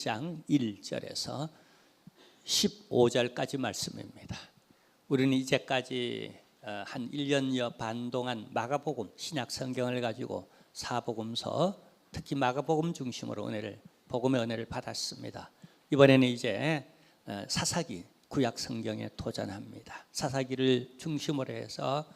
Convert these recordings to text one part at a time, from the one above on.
장 1절에서 15절까지 말씀입니다. 우리는 이제까지 한 1년여 반 동안 마가복음 신약 성경을 가지고 사복음서, 특히 마가복음 중심으로 복음의 은혜를 받았습니다. 이번에는 이제 사사기 구약 성경에 도전합니다. 사사기를 중심으로 해서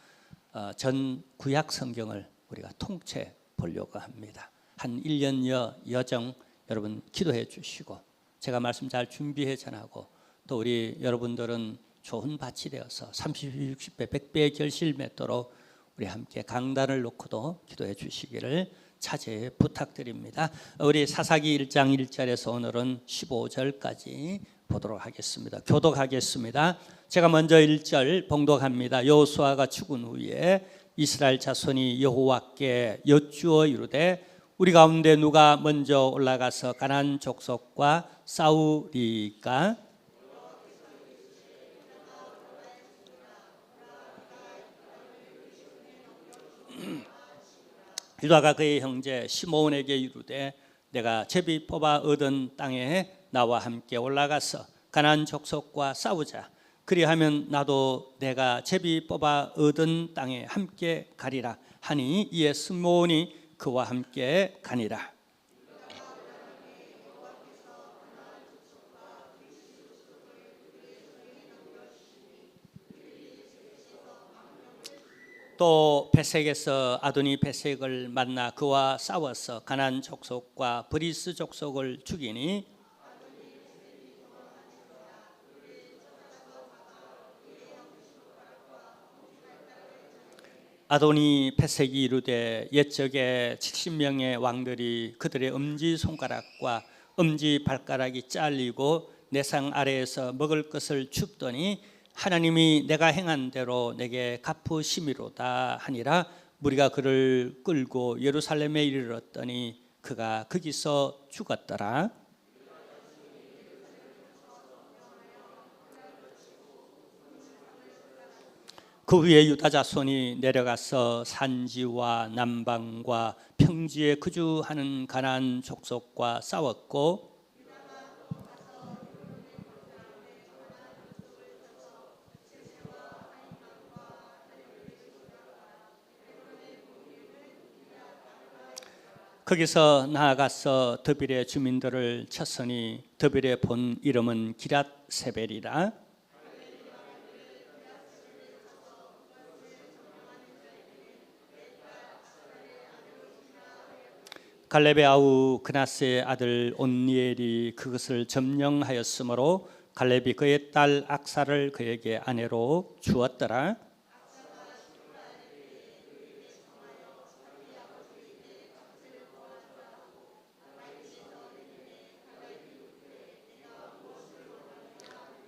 전 구약 성경을 우리가 통째 보려고 합니다. 한 1년여 여정 여러분 기도해 주시고, 제가 말씀 잘 준비해 전하고, 또 우리 여러분들은 좋은 밭이 되어서 30배, 60배, 100배의 결실 맺도록 우리 함께 강단을 놓고도 기도해 주시기를 자제 부탁드립니다. 우리 사사기 1장 1절에서 오늘은 15절까지 보도록 하겠습니다. 교독하겠습니다. 제가 먼저 1절 봉독합니다. 여호수아가 죽은 후에 이스라엘 자손이 여호와께 여쭈어 이르되 우리 가운데 누가 먼저 올라가서 가나안 족속과 싸우리까? 유다가 그의 형제 시므온에게 이르되 내가 제비 뽑아 얻은 땅에 나와 함께 올라가서 가나안 족속과 싸우자. 그리하면 나도 내가 제비 뽑아 얻은 땅에 함께 가리라 하니 이에 시므온이 그와 함께 가니라. 또 베색에서 아도니 베색을 만나 그와 싸워서 가나안 족속과 브리스 족속을 죽이니 아도니 베색이 이르되 옛적에 70명의 왕들이 그들의 엄지손가락과 엄지발가락이 잘리고 내상 아래에서 먹을 것을 줍더니 하나님이 내가 행한 대로 내게 갚으심이로다 하니라. 무리가 그를 끌고 예루살렘에 이르렀더니 그가 거기서 죽었더라. 그 후에 유다 자손이 내려가서 산지와 남방과 평지에 거주하는 가나안 족속과 싸웠고 거기서 나아가서 드빌의 주민들을 쳤으니 드빌의 본 이름은 기랏 세벨이라. 갈렙의 아우 그나스의 아들 온니엘이 그것을 점령하였으므로 갈렙이 그의 딸 악사를 그에게 아내로 주었더라.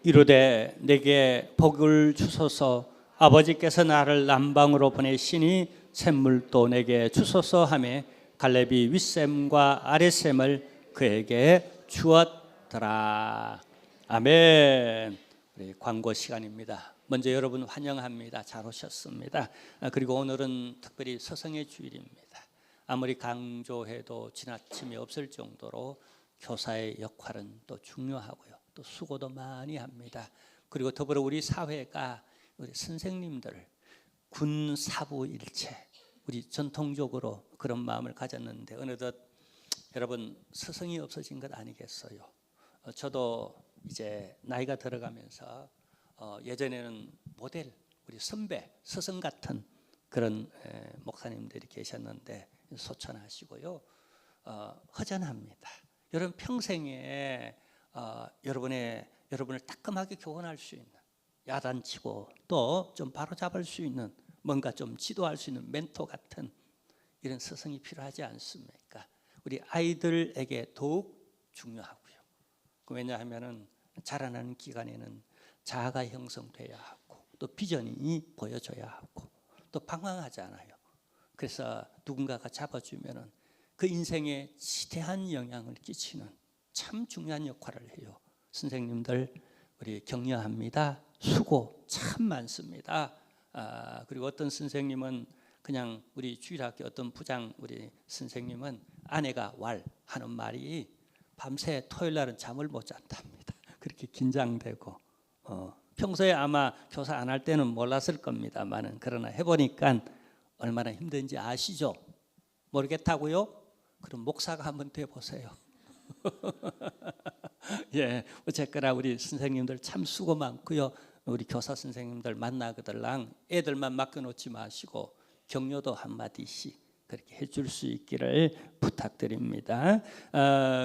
이르되 내게 복을 주소서. 아버지께서 나를 남방으로 보내시니 샘물도 내게 주소서 하매 갈렙이 윗샘과 아랫샘을 그에게 주었더라. 아멘. 우리 광고 시간입니다. 먼저 여러분 환영합니다. 잘 오셨습니다. 그리고 오늘은 특별히 서성의 주일입니다. 아무리 강조해도 지나침이 없을 정도로 교사의 역할은 또 중요하고요, 또 수고도 많이 합니다. 그리고 더불어 우리 사회가 우리 선생님들 군사부일체, 우리 전통적으로 그런 마음을 가졌는데 어느덧 여러분 스승이 없어진 것 아니겠어요? 저도 이제 나이가 들어가면서 예전에는 모델, 우리 선배, 스승 같은 그런 목사님들이 계셨는데 소천하시고요. 허전합니다. 여러분 평생에 여러분을 따끔하게 교훈할 수 있는, 야단치고 또 좀 바로잡을 수 있는, 뭔가 좀 지도할 수 있는 멘토 같은 이런 스승이 필요하지 않습니까? 우리 아이들에게 더욱 중요하고요. 왜냐하면 자라나는 기간에는 자아가 형성돼야 하고 또 비전이 보여져야 하고 또 방황하잖아요. 그래서 누군가가 잡아주면 그 인생에 지대한 영향을 끼치는 참 중요한 역할을 해요. 선생님들 우리 격려합니다. 수고 참 많습니다. 그리고 어떤 선생님은 그냥 우리 주일학교 어떤 부장 우리 선생님은 아내가 왈 하는 말이 밤새 토요일 날은 잠을 못 잔답니다. 그렇게 긴장되고 평소에 아마 교사 안 할 때는 몰랐을 겁니다만은 그러나 해보니까 얼마나 힘든지 아시죠? 모르겠다고요? 그럼 목사가 한번 돼 보세요. 예, 어쨌거나 우리 선생님들 참 수고 많고요. 우리 교사 선생님들 만나거들랑 애들만 맡겨놓지 마시고 격려도 한마디씩 그렇게 해줄 수 있기를 부탁드립니다.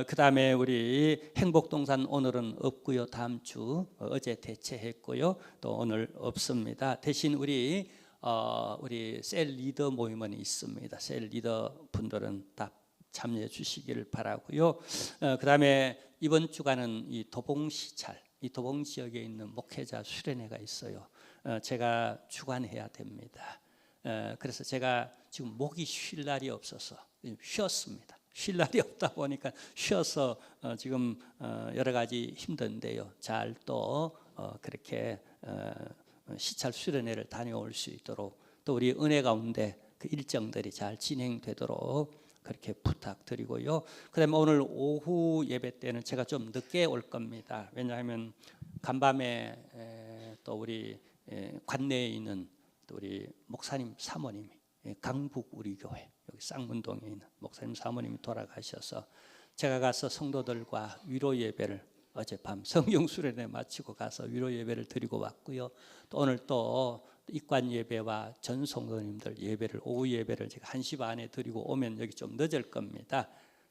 그 다음에 우리 행복동산 오늘은 없고요. 다음 주 어제 대체했고요. 또 오늘 없습니다. 대신 우리 셀 리더 모임은 있습니다. 셀 리더 분들은 다 참여해 주시기를 바라고요. 그 다음에 이번 주간은 이 도봉시찰, 이 도봉 지역에 있는 목회자 수련회가 있어요. 제가 주관해야 됩니다. 그래서 제가 지금 목이 쉴 날이 없어서 쉬었습니다. 쉴 날이 없다 보니까 쉬어서 지금 여러 가지 힘든데요. 잘 또 그렇게 시찰 수련회를 다녀올 수 있도록 또 우리 은혜 가운데 그 일정들이 잘 진행되도록 그렇게 부탁드리고요. 그다음에 오늘 오후 예배 때는 제가 좀 늦게 올 겁니다. 왜냐하면 간밤에 또 우리 관내에 있는 또 우리 목사님 사모님이 강북 우리 교회 여기 쌍문동에 있는 목사님 사모님이 돌아가셔서 제가 가서 성도들과 위로 예배를 어젯밤 성경 수련회 마치고 가서 위로 예배를 드리고 왔고요. 또 오늘 또 입관 예배와 전 성도님들 예배를 오후 예배를 제가 1시 반에 드리고 오면 여기 좀 늦을 겁니다.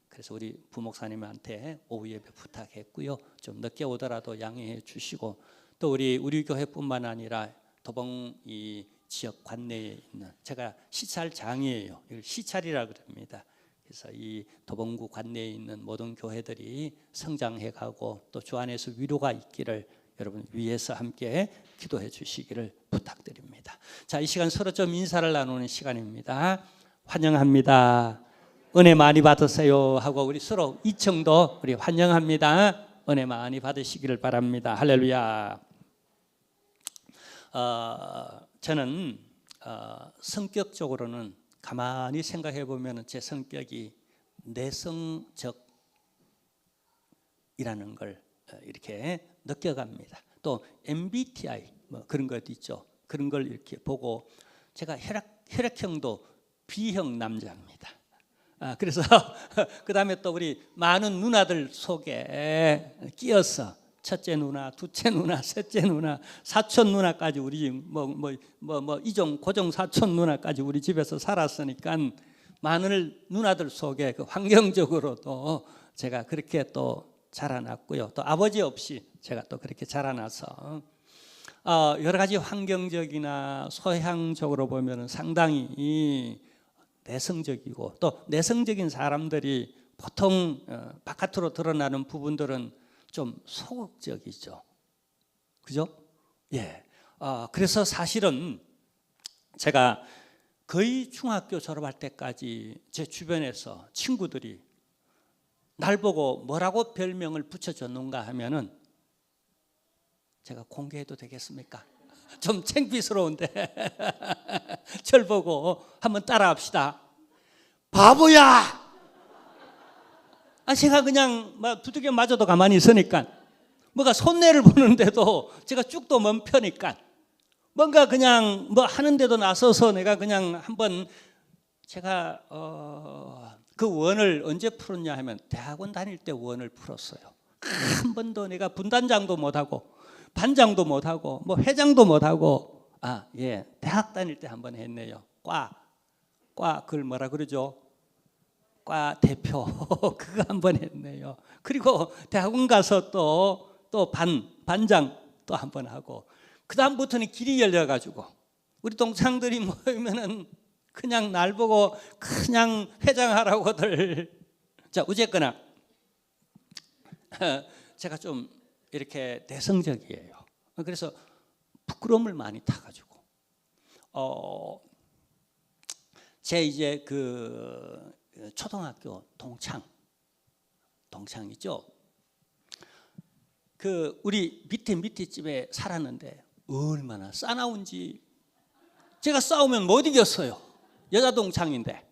그래서 우리 부목사님한테 오후 예배 부탁했고요. 좀 늦게 오더라도 양해해 주시고 또 우리 교회뿐만 아니라 도봉 이 지역 관내에 있는 제가 시찰장이에요. 이걸 시찰이라 그럽니다. 그래서 이 도봉구 관내에 있는 모든 교회들이 성장해가고 또 주 안에서 위로가 있기를 여러분 위해서 함께 기도해 주시기를 부탁드립니다. 자, 이 시간 서로 좀 인사를 나누는 시간입니다. 환영합니다. 은혜 많이 받으세요 하고 우리 서로 이청도 우리 환영합니다. 은혜 많이 받으시기를 바랍니다. 할렐루야. 저는 성격적으로는 가만히 생각해 보면 제 성격이 내성적이라는 걸 이렇게 느껴갑니다. 또 MBTI 뭐 그런 것도 있죠. 그런 걸 이렇게 보고 제가 혈액형도 B형 남자입니다. 그래서 그 다음에 또 우리 많은 누나들 속에 끼어서 첫째 누나, 둘째 누나, 셋째 누나, 사촌 누나까지 우리 이종 고종 사촌 누나까지 우리 집에서 살았으니까 많은 누나들 속에 그 환경적으로도 제가 그렇게 또 자라났고요. 또 아버지 없이 제가 또 그렇게 자라나서 여러 가지 환경적이나 소향적으로 보면 상당히 내성적이고 또 내성적인 사람들이 보통 바깥으로 드러나는 부분들은 좀 소극적이죠. 그죠? 예. 그래서 사실은 제가 거의 중학교 졸업할 때까지 제 주변에서 친구들이 날 보고 뭐라고 별명을 붙여줬는가 하면은 제가 공개해도 되겠습니까? 좀 창피스러운데 절 보고 한번 따라합시다. 바보야! 제가 그냥 막 두들겨 맞아도 가만히 있으니까 뭐가 손해를 보는데도 제가 쭉도 못 펴니까 뭔가 그냥 뭐 하는데도 나서서 내가 그냥 한번 제가 그 원을 언제 풀었냐 하면 대학원 다닐 때 원을 풀었어요. 한 번도 내가 분단장도 못하고 반장도 못하고 뭐 회장도 못하고 대학 다닐 때 한 번 했네요. 과 그걸 뭐라 그러죠? 과 대표 그거 한 번 했네요. 그리고 대학원 가서 또 반장 또 한 번 하고 그 다음부터는 길이 열려가지고 우리 동창들이 모이면은 그냥 날 보고 그냥 회장하라고들. 자, 어쨌거나 제가 좀 이렇게 내성적이에요. 그래서 부끄러움을 많이 타가지고 제 이제 그 초등학교 동창이죠. 그 우리 밑에 집에 살았는데 얼마나 싸나운지 제가 싸우면 못 이겼어요. 여자 동창인데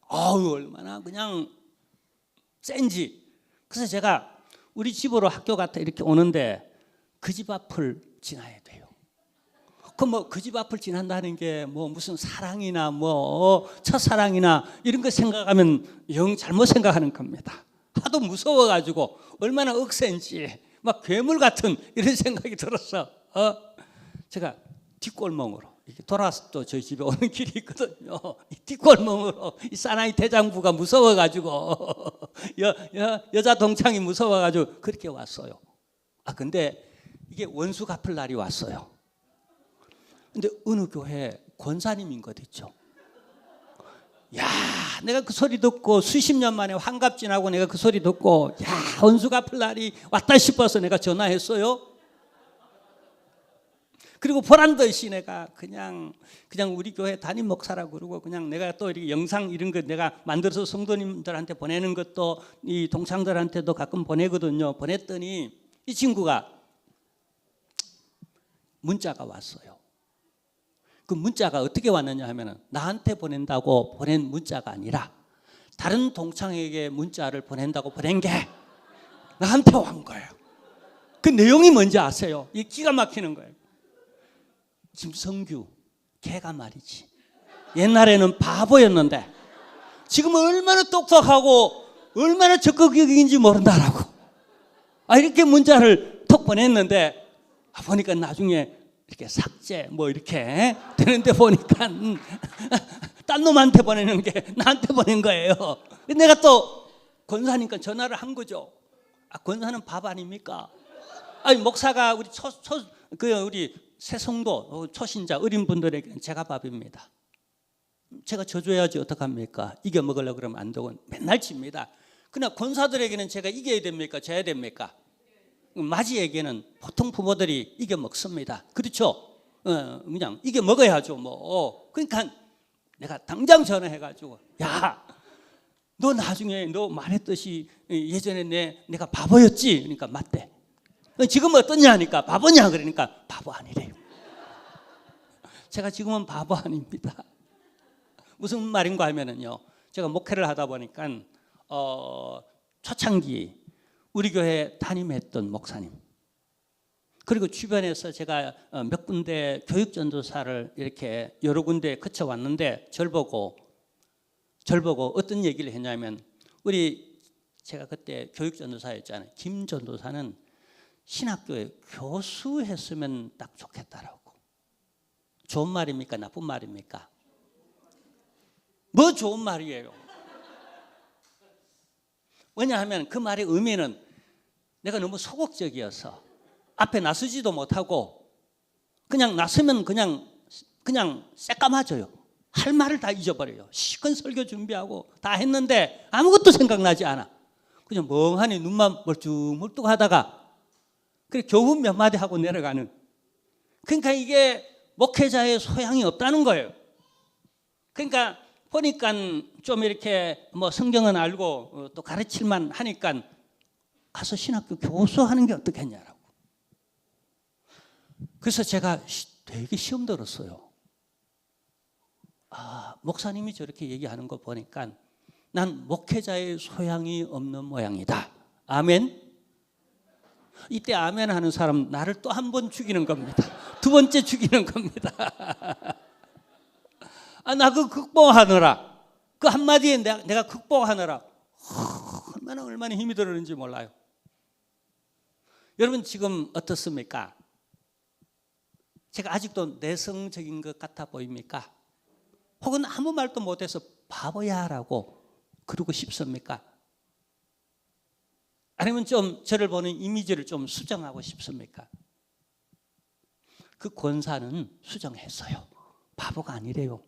얼마나 그냥 센지. 그래서 제가 우리 집으로 학교 갔다 이렇게 오는데 그 집 앞을 지나야 돼요. 그럼 그 집 앞을 지난다는 게 무슨 사랑이나 첫사랑이나 이런 거 생각하면 영 잘못 생각하는 겁니다. 하도 무서워가지고 얼마나 억센지 막 괴물 같은 이런 생각이 들었어. 제가 뒷골목으로 이렇게 돌아서 또 저희 집에 오는 길이 있거든요. 이 뒷골목으로 이 사나이 대장부가 무서워가지고 여자 동창이 무서워가지고 그렇게 왔어요. 근데 이게 원수 갚을 날이 왔어요. 근데 어느 교회 권사님인 것 있죠. 야, 내가 그 소리 듣고 수십 년 만에 환갑 지나고 내가 그 소리 듣고 야, 원수 갚을 날이 왔다 싶어서 내가 전화했어요. 그리고 보란 듯이 내가 그냥 우리 교회 담임 목사라고 그러고 그냥 내가 또 이렇게 영상 이런 거 내가 만들어서 성도님들한테 보내는 것도 이 동창들한테도 가끔 보내거든요. 보냈더니 이 친구가 문자가 왔어요. 그 문자가 어떻게 왔느냐 하면은 나한테 보낸다고 보낸 문자가 아니라 다른 동창에게 문자를 보낸다고 보낸 게 나한테 온 거예요. 그 내용이 뭔지 아세요? 이 기가 막히는 거예요. 김성규, 걔가 말이지. 옛날에는 바보였는데 지금은 얼마나 똑똑하고 얼마나 적극적인지 모른다라고. 이렇게 문자를 톡 보냈는데 보니까 나중에 이렇게 삭제 이렇게 되는데 보니까 딴 놈한테 보내는 게 나한테 보낸 거예요. 내가 또 권사니까 전화를 한 거죠. 권사는 밥 아닙니까? 목사가 우리 새성도 초신자 어린 분들에게는 제가 밥입니다. 제가 져줘야지 어떡합니까? 이겨 먹으려고 그러면 안 되고 맨날 집니다. 그러나 권사들에게는 제가 이겨야 됩니까? 져야 됩니까? 맞이에게는 보통 부모들이 이겨 먹습니다. 그렇죠? 그냥 이겨 먹어야죠. 그러니까 내가 당장 전화해가지고 야, 너 나중에 너 말했듯이 예전에 내가 바보였지? 그러니까 맞대. 지금 어떠냐 하니까 바보냐 그러니까 바보 아니래요. 제가 지금은 바보 아닙니다. 무슨 말인가 하면은요, 제가 목회를 하다 보니까 초창기 우리 교회 담임했던 목사님, 그리고 주변에서 제가 몇 군데 교육전도사를 이렇게 여러 군데 거쳐왔는데 절 보고 어떤 얘기를 했냐면 제가 그때 교육전도사였잖아요. 김 전도사는 신학교에 교수 했으면 딱 좋겠다라고. 좋은 말입니까? 나쁜 말입니까? 좋은 말이에요. 왜냐하면 그 말의 의미는 내가 너무 소극적이어서 앞에 나서지도 못하고 그냥 나서면 그냥 새까마져요. 할 말을 다 잊어버려요. 시큰 설교 준비하고 다 했는데 아무것도 생각나지 않아. 그냥 멍하니 눈만 멀뚱멀뚱 하다가 그래 교훈 몇 마디 하고 내려가는. 그러니까 이게 목회자의 소양이 없다는 거예요. 그러니까 보니까 좀 이렇게 성경은 알고 또 가르칠만 하니까 가서 신학교 교수하는 게 어떻겠냐라고. 그래서 제가 되게 시험 들었어요. 목사님이 저렇게 얘기하는 거 보니까 난 목회자의 소양이 없는 모양이다. 아멘. 이때 아멘 하는 사람 나를 또 한 번 죽이는 겁니다. 두 번째 죽이는 겁니다. 나 그거 극복하느라, 그 한마디에 내가 극복하느라 얼마나 힘이 들었는지 몰라요. 여러분 지금 어떻습니까? 제가 아직도 내성적인 것 같아 보입니까? 혹은 아무 말도 못해서 바보야라고 그러고 싶습니까? 아니면 좀 저를 보는 이미지를 좀 수정하고 싶습니까? 그 권사는 수정했어요. 바보가 아니래요.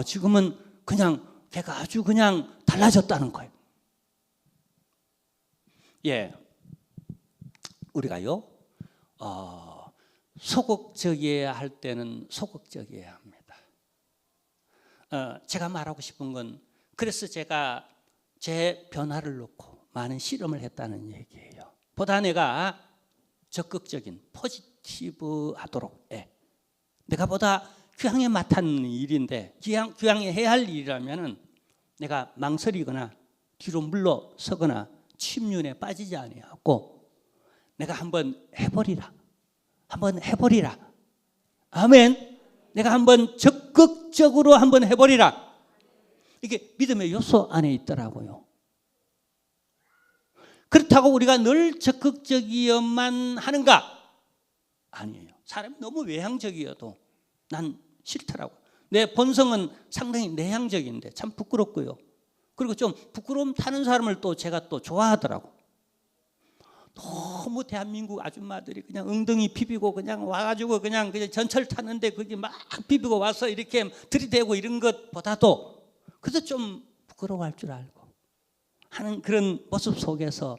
지금은 그냥 걔가 아주 그냥 달라졌다는 거예요. 예, 우리가요 소극적이어야 할 때는 소극적이어야 합니다. 제가 말하고 싶은 건 그래서 제가 제 변화를 놓고 많은 실험을 했다는 얘기예요. 보다 내가 적극적인 포지티브하도록 내가 보다 귀향에 맡은 일인데 귀향에 해야 할 일이라면 내가 망설이거나 뒤로 물러서거나 침륜에 빠지지 아니하고 내가 한번 해버리라. 한번 해버리라. 아멘. 내가 한번 적극적으로 한번 해버리라. 이게 믿음의 요소 안에 있더라고요. 그렇다고 우리가 늘 적극적이어만 하는가? 아니에요. 사람이 너무 외향적이어도 난 싫더라고. 내 본성은 상당히 내향적인데 참 부끄럽고요. 그리고 좀 부끄러움 타는 사람을 또 제가 또 좋아하더라고. 너무 대한민국 아줌마들이 그냥 엉덩이 비비고 그냥 와가지고 그냥 전철 탔는데 그게 막 비비고 와서 이렇게 들이대고 이런 것보다도 그래서 좀 부끄러워할 줄 알고 하는 그런 모습 속에서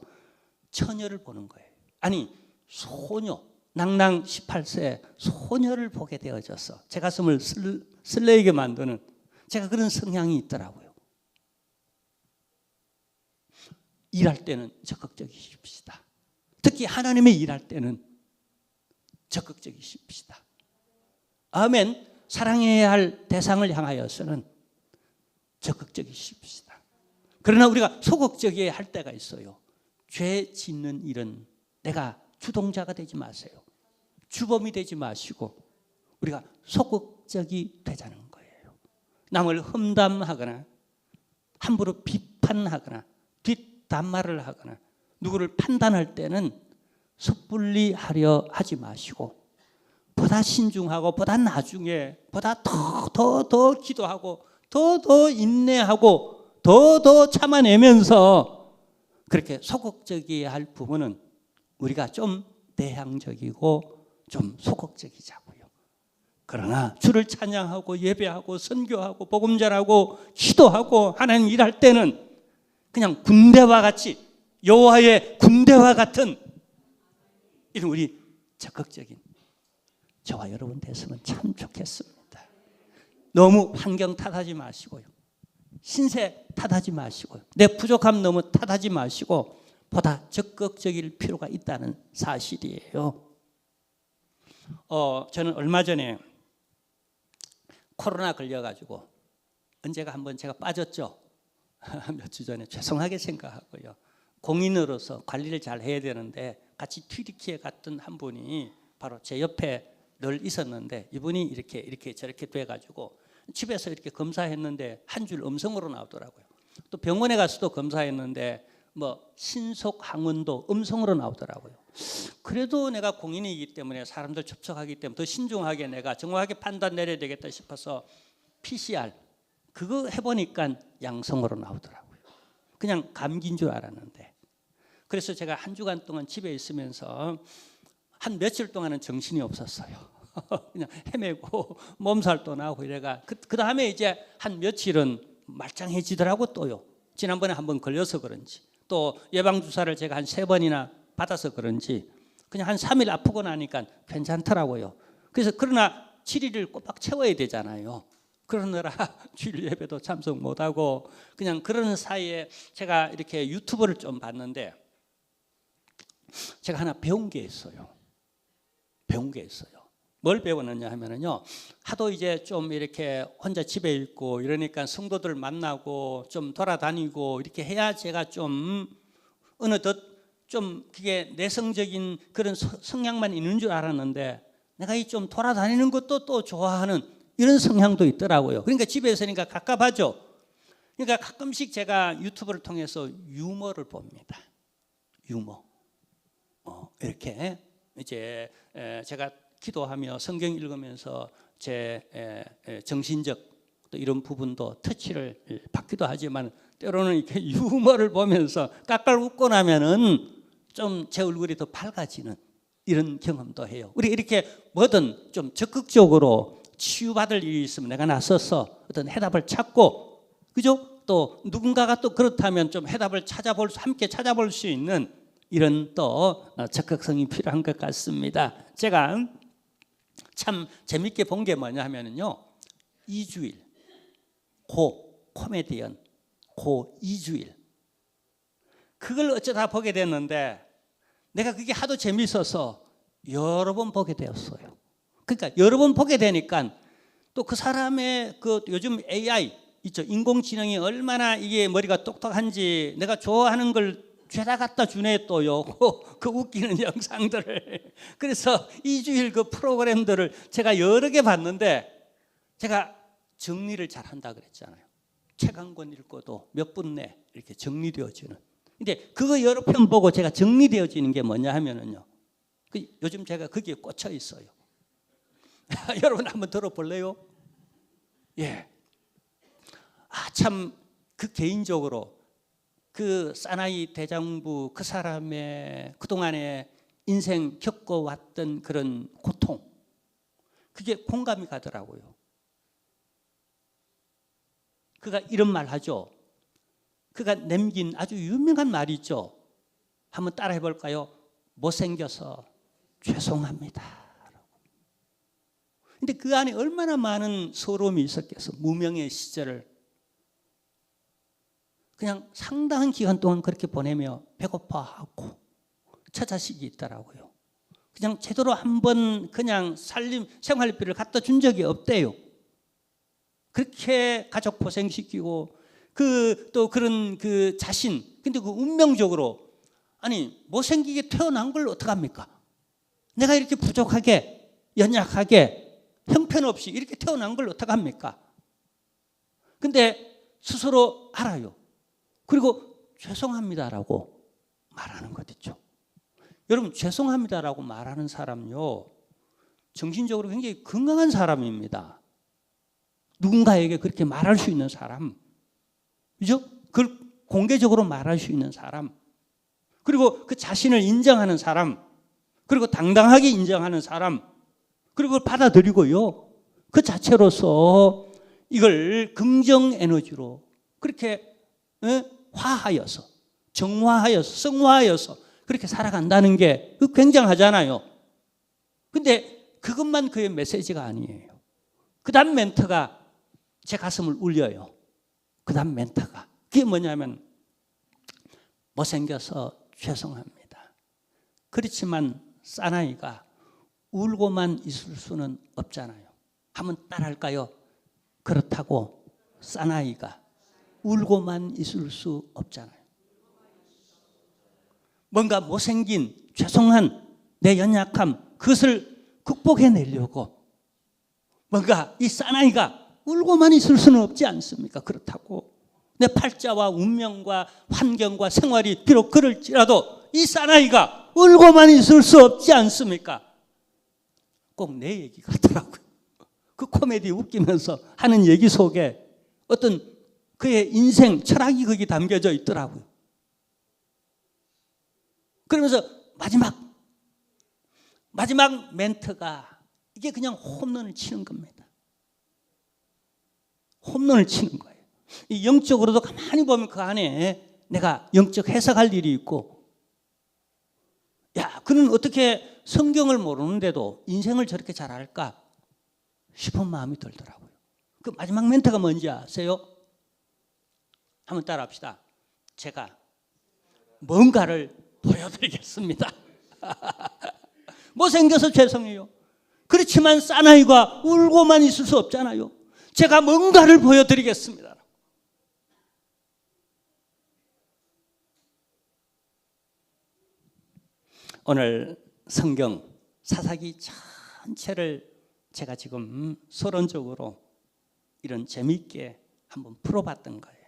처녀를 보는 거예요. 아니 소녀, 낭낭 18세 소녀를 보게 되어져서 제 가슴을 설레게 만드는 제가 그런 성향이 있더라고요. 일할 때는 적극적이십시다. 특히 하나님의 일할 때는 적극적이십시다. 아멘. 사랑해야 할 대상을 향하여서는 적극적이십시다. 그러나 우리가 소극적이어야 할 때가 있어요. 죄 짓는 일은 내가 주동자가 되지 마세요. 주범이 되지 마시고 우리가 소극적이 되자는 거예요. 남을 험담하거나 함부로 비판하거나 뒷담화를 하거나 누구를 판단할 때는 섣불리 하려 하지 마시고 보다 신중하고 보다 나중에 보다 더 기도하고 더 인내하고 더 참아내면서 그렇게 소극적이어야 할 부분은 우리가 좀 내향적이고 좀 소극적이자고요. 그러나 주를 찬양하고 예배하고 선교하고 복음 전하고 기도하고 하나님 일할 때는 그냥 군대와 같이 여호와의 군대와 같은 이런 우리 적극적인 저와 여러분 됐으면 참 좋겠습니다. 너무 환경 탓하지 마시고요. 신세 탓하지 마시고요. 내 부족함 너무 탓하지 마시고 보다 적극적일 필요가 있다는 사실이에요. 저는 얼마 전에 코로나 걸려가지고 언제가 한번 제가 빠졌죠. 몇 주 전에 죄송하게 생각하고요. 공인으로서 관리를 잘 해야 되는데 같이 튀르키예 갔던 한 분이 바로 제 옆에 늘 있었는데 이분이 이렇게 저렇게 돼가지고 집에서 이렇게 검사했는데 한 줄 음성으로 나오더라고요. 또 병원에 가서도 검사했는데 뭐 신속 항원도 음성으로 나오더라고요. 그래도 내가 공인이기 때문에 사람들 접촉하기 때문에 더 신중하게 내가 정확하게 판단 내려야 되겠다 싶어서 PCR 그거 해보니까 양성으로 나오더라고요. 그냥 감기인 줄 알았는데 그래서 제가 한 주간 동안 집에 있으면서 한 며칠 동안은 정신이 없었어요. 그냥 헤매고 몸살도 나고 이래가 그 다음에 이제 한 며칠은 말짱해지더라고 또요. 지난번에 한번 걸려서 그런지 또 예방주사를 제가 한 3번이나 받아서 그런지 그냥 한 3일 아프고 나니까 괜찮더라고요. 그래서 그러나 7일을 꼬박 채워야 되잖아요. 그러느라 주일 예배도 참석 못하고 그냥 그런 사이에 제가 이렇게 유튜브를 좀 봤는데 제가 하나 배운 게 있어요. 뭘 배웠느냐 하면은요. 하도 이제 좀 이렇게 혼자 집에 있고 이러니까 성도들 만나고 좀 돌아다니고 이렇게 해야 제가 좀 어느덧 좀 그게 내성적인 그런 성향만 있는 줄 알았는데 내가 이 좀 돌아다니는 것도 또 좋아하는 이런 성향도 있더라고요. 그러니까 집에 있으니까 갑갑하죠. 그러니까 가끔씩 제가 유튜브를 통해서 유머를 봅니다. 유머. 이렇게 이제 제가 기도하며 성경 읽으면서 제 정신적 또 이런 부분도 터치를 받기도 하지만 때로는 이렇게 유머를 보면서 깔깔 웃고 나면은 좀 제 얼굴이 더 밝아지는 이런 경험도 해요. 우리 이렇게 뭐든 좀 적극적으로 치유받을 일이 있으면 내가 나서서 어떤 해답을 찾고 그죠? 또 누군가가 또 그렇다면 좀 해답을 함께 찾아볼 수 있는 이런 또 적극성이 필요한 것 같습니다. 제가 참 재밌게 본 게 뭐냐 하면은요. 이주일 코미디언 이주일 그걸 어쩌다 보게 됐는데 내가 그게 하도 재밌어서 여러 번 보게 되었어요. 그러니까 여러 번 보게 되니까 또 그 사람의 그 요즘 AI 있죠. 인공지능이 얼마나 이게 머리가 똑똑한지 내가 좋아하는 걸 죄다 갖다 주네 또요. 그 웃기는 영상들을. 그래서 2주일 그 프로그램들을 제가 여러 개 봤는데 제가 정리를 잘 한다 그랬잖아요. 책 한 권 읽고도 몇 분 내 이렇게 정리되어지는. 근데 그거 여러 편 보고 제가 정리되어지는 게 뭐냐 하면은요. 요즘 제가 거기에 꽂혀 있어요. 여러분 한번 들어볼래요? 예. 참 그 개인적으로 그 사나이 대장부 그 사람의 그동안의 인생 겪어왔던 그런 고통, 그게 공감이 가더라고요. 그가 이런 말 하죠. 그가 남긴 아주 유명한 말이 있죠. 한번 따라해 볼까요? 못생겨서 죄송합니다. 근데 그 안에 얼마나 많은 서러움이 있었겠어. 무명의 시절을 그냥 상당한 기간 동안 그렇게 보내며 배고파하고 처자식이 있더라고요. 그냥 제대로 한번 그냥 생활비를 갖다 준 적이 없대요. 그렇게 가족 고생시키고 또 그런 그 자신, 근데 그 운명적으로 아니 못생기게 태어난 걸 어떡합니까? 내가 이렇게 부족하게 연약하게 형편없이 이렇게 태어난 걸 어떡합니까? 근데 스스로 알아요. 그리고 죄송합니다라고 말하는 것 있죠. 여러분 죄송합니다라고 말하는 사람요 정신적으로 굉장히 건강한 사람입니다. 누군가에게 그렇게 말할 수 있는 사람, 그죠? 그걸 공개적으로 말할 수 있는 사람, 그리고 그 자신을 인정하는 사람, 그리고 당당하게 인정하는 사람, 그리고 그걸 받아들이고요. 그 자체로서 이걸 긍정 에너지로 그렇게 화하여서, 정화하여서, 성화하여서 그렇게 살아간다는 게 굉장하잖아요. 근데 그것만 그의 메시지가 아니에요. 그 다음 멘트가 제 가슴을 울려요. 그 다음 멘트가 그게 뭐냐면 못생겨서 죄송합니다. 그렇지만 사나이가 울고만 있을 수는 없잖아요. 한번 따라할까요? 그렇다고 사나이가 울고만 있을 수 없잖아요. 뭔가 못생긴 죄송한 내 연약함 그것을 극복해내려고 뭔가 이 사나이가 울고만 있을 수는 없지 않습니까? 그렇다고 내 팔자와 운명과 환경과 생활이 비록 그럴지라도 이 사나이가 울고만 있을 수 없지 않습니까? 꼭 내 얘기 같더라고요. 그 코미디 웃기면서 하는 얘기 속에 어떤 그의 인생 철학이 거기 담겨져 있더라고요. 그러면서 마지막 멘트가 이게 그냥 홈런을 치는 겁니다. 홈런을 치는 거예요. 이 영적으로도 가만히 보면 그 안에 내가 영적 해석할 일이 있고, 야, 그는 어떻게 성경을 모르는데도 인생을 저렇게 잘 알까 싶은 마음이 들더라고요. 그 마지막 멘트가 뭔지 아세요? 한번 따라합시다. 제가 뭔가를 보여드리겠습니다. 못생겨서 죄송해요. 그렇지만 사나이가 울고만 있을 수 없잖아요. 제가 뭔가를 보여드리겠습니다. 오늘 성경 사사기 전체를 제가 지금 서론적으로 이런 재미있게 한번 풀어봤던 거예요.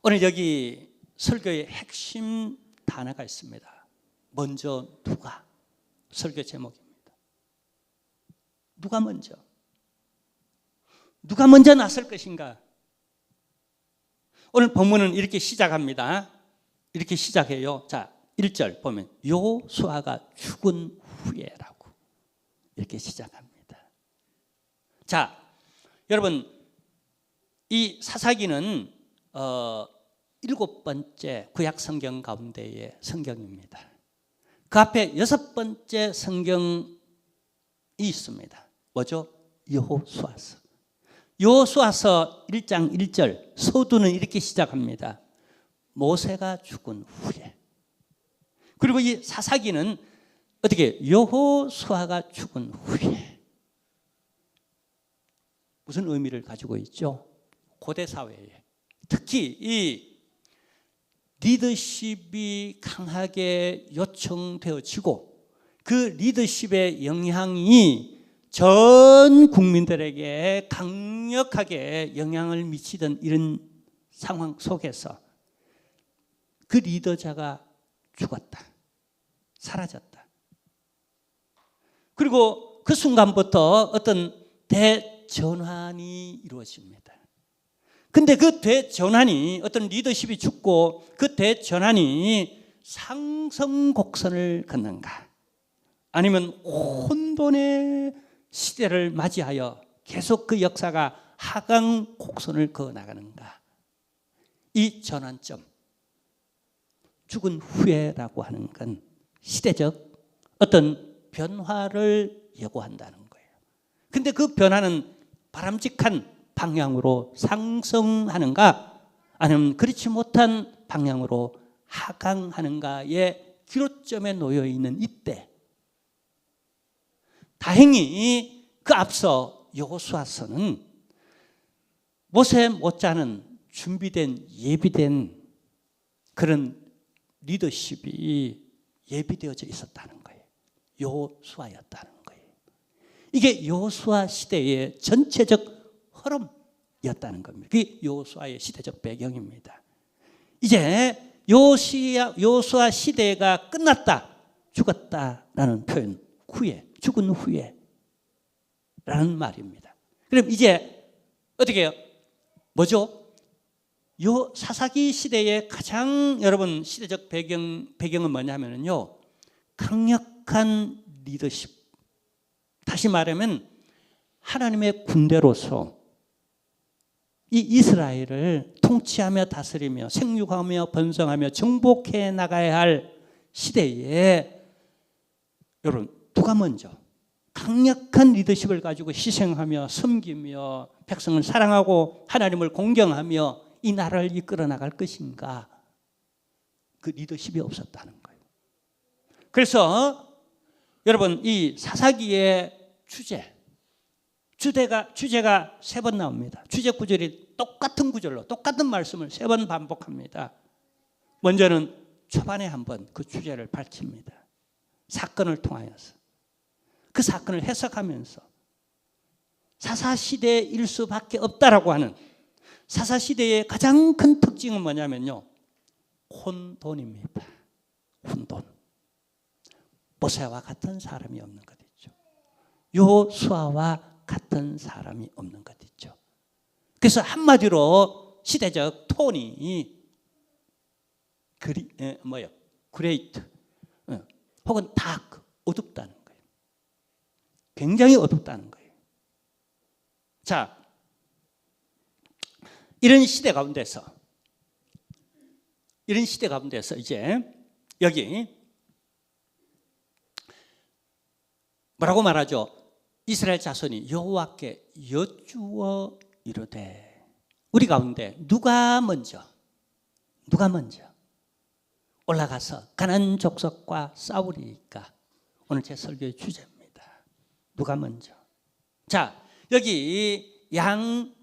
오늘 여기 설교의 핵심 단어가 있습니다. 먼저 누가? 설교 제목입니다. 누가 먼저? 누가 먼저 나설 것인가? 오늘 본문은 이렇게 시작합니다. 이렇게 시작해요. 자, 1절 보면 여호수아가 죽은 후에라고 이렇게 시작합니다. 자, 여러분 이 사사기는 7번째 구약 성경 가운데의 성경입니다. 그 앞에 6번째 성경이 있습니다. 뭐죠? 여호수아서. 여호수아서 1장 1절 서두는 이렇게 시작합니다. 모세가 죽은 후에. 그리고 이 사사기는 어떻게 여호수아가 죽은 후에. 무슨 의미를 가지고 있죠? 고대 사회에 특히 이 리더십이 강하게 요청되어지고 그 리더십의 영향이 전 국민들에게 강력하게 영향을 미치던 이런 상황 속에서 그 리더자가 죽었다, 사라졌다. 그리고 그 순간부터 어떤 대전환이 이루어집니다. 근데 그 대전환이, 어떤 리더십이 죽고 그 대전환이 상승곡선을 걷는가, 아니면 혼돈의 시대를 맞이하여 계속 그 역사가 하강 곡선을 그어 나가는가. 이 전환점, 죽은 후에라고 하는 건 시대적 어떤 변화를 예고한다는 거예요. 근데 그 변화는 바람직한 방향으로 상승하는가, 아니면 그렇지 못한 방향으로 하강하는가의 기로점에 놓여 있는 이때, 다행히 그 앞서 여호수아서는 못에 못자는 준비된, 예비된 그런 리더십이 예비되어져 있었다는 거예요. 여호수아였다는 거예요. 이게 여호수아 시대의 전체적 흐름이었다는 겁니다. 그게 여호수아의 시대적 배경입니다. 이제 여호수아 시대가 끝났다, 죽었다라는 표현, 후에, 죽은 후에 라는 말입니다. 그럼 이제 어떻게 해요? 뭐죠? 요 사사기 시대의 가장 여러분 시대적 배경은 뭐냐면요, 강력한 리더십, 다시 말하면 하나님의 군대로서 이 이스라엘을 통치하며 다스리며 생육하며 번성하며 정복해 나가야 할 시대에 여러분 누가 먼저 강력한 리더십을 가지고 희생하며 섬기며 백성을 사랑하고 하나님을 공경하며 이 나라를 이끌어 나갈 것인가? 그 리더십이 없었다는 거예요. 그래서 여러분 이 사사기의 주제가 3번 나옵니다. 주제 구절이 똑같은 구절로 똑같은 말씀을 3번 반복합니다. 먼저는 초반에 한번 그 주제를 밝힙니다. 사건을 통하여서 그 사건을 해석하면서 사사시대일 수밖에 없다라고 하는, 사사시대의 가장 큰 특징은 뭐냐면요, 혼돈입니다. 혼돈. 모세와 같은 사람이 없는 것 있죠. 여호수아와 같은 사람이 없는 것 있죠. 그래서 한마디로 시대적 톤이 그레이트 혹은 다크, 어둡다는 거예요. 굉장히 어둡다는 거예요. 자, 이런 시대 가운데서 이제 여기 뭐라고 말하죠? 이스라엘 자손이 여호와께 여쭈어 이르되, 우리 가운데 누가 먼저 올라가서 가나안 족속과 싸우리까? 오늘 제 설교의 주제입니다. 누가 먼저? 자, 여기 양